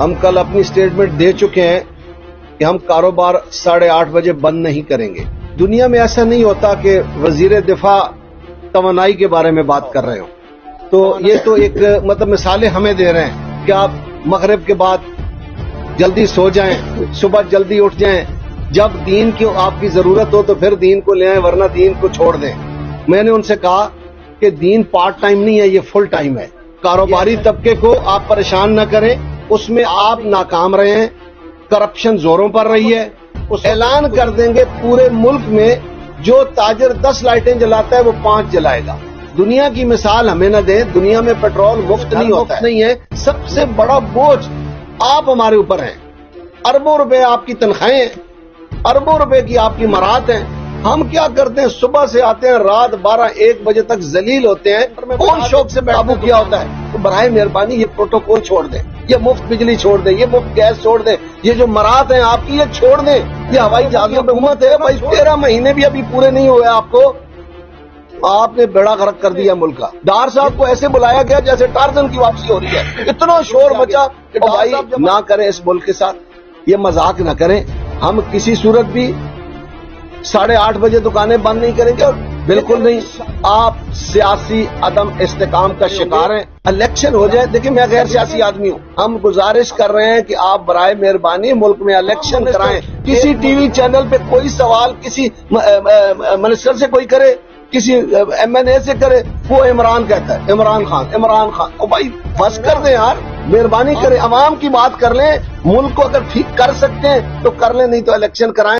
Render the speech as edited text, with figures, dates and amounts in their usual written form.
ہم کل اپنی اسٹیٹمنٹ دے چکے ہیں کہ ہم کاروبار 8:30 بجے بند نہیں کریں گے. دنیا میں ایسا نہیں ہوتا کہ وزیر دفاع توانائی کے بارے میں بات کر رہے ہوں. تو یہ تو ایک مثالیں ہمیں دے رہے ہیں کہ آپ مغرب کے بعد جلدی سو جائیں, صبح جلدی اٹھ جائیں, جب دین کی آپ کی ضرورت ہو تو پھر دین کو لے آئیں ورنہ دین کو چھوڑ دیں. میں نے ان سے کہا کہ دین پارٹ ٹائم نہیں ہے, یہ فل ٹائم ہے. کاروباری طبقے کو آپ پریشان نہ کریں, اس میں آپ ناکام رہے ہیں, کرپشن زوروں پر رہی ہے. اعلان کر دیں گے پورے ملک میں جو تاجر 10 لائٹیں جلاتا ہے وہ 5 جلائے گا. دنیا کی مثال ہمیں نہ دیں, دنیا میں پیٹرول مفت نہیں ہوتا نہیں ہے. سب سے بڑا بوجھ آپ ہمارے اوپر ہیں. اربوں روپے آپ کی تنخواہیں ہیں, اربوں روپے کی آپ کی مراد ہیں. ہم کیا کرتے ہیں, صبح سے آتے ہیں رات 12-1 بجے تک ذلیل ہوتے ہیں. کون شوق سے قابو کیا ہوتا ہے؟ تو برائے مہربانی یہ پروٹوکول چھوڑ دیں, یہ مفت بجلی چھوڑ دیں, یہ مفت گیس چھوڑ دیں, یہ جو مراد ہیں آپ کی یہ چھوڑ دیں. یہ ہوائی جہازوں پہ حکومت ہے بھائی, 13 مہینے بھی ابھی پورے نہیں ہوئے آپ کو, آپ نے بیڑا غرق کر دیا ملک کا. ڈار صاحب کو ایسے بلایا گیا جیسے ٹارزن کی واپسی ہو رہی ہے. اتنا شور مچا کہ بھائی نہ کریں اس ملک کے ساتھ, یہ مذاق نہ کریں. ہم کسی صورت بھی 8:30 بجے دکانیں بند نہیں کریں گے, اور بالکل نہیں. آپ سیاسی عدم استحکام کا شکار ہیں. الیکشن ہو جائے, دیکھیں میں غیر سیاسی آدمی ہوں, ہم گزارش کر رہے ہیں کہ آپ برائے مہربانی ملک میں الیکشن کرائیں. کسی ٹی وی چینل پہ کوئی سوال کسی منسٹر سے کوئی کرے, کسی MNA سے کرے, وہ عمران کہتا ہے, عمران خان. او بھائی بس کر دیں یار, مہربانی کریں, عوام کی بات کر لیں. ملک کو اگر ٹھیک کر سکتے ہیں تو کر لیں, نہیں تو الیکشن کرائیں.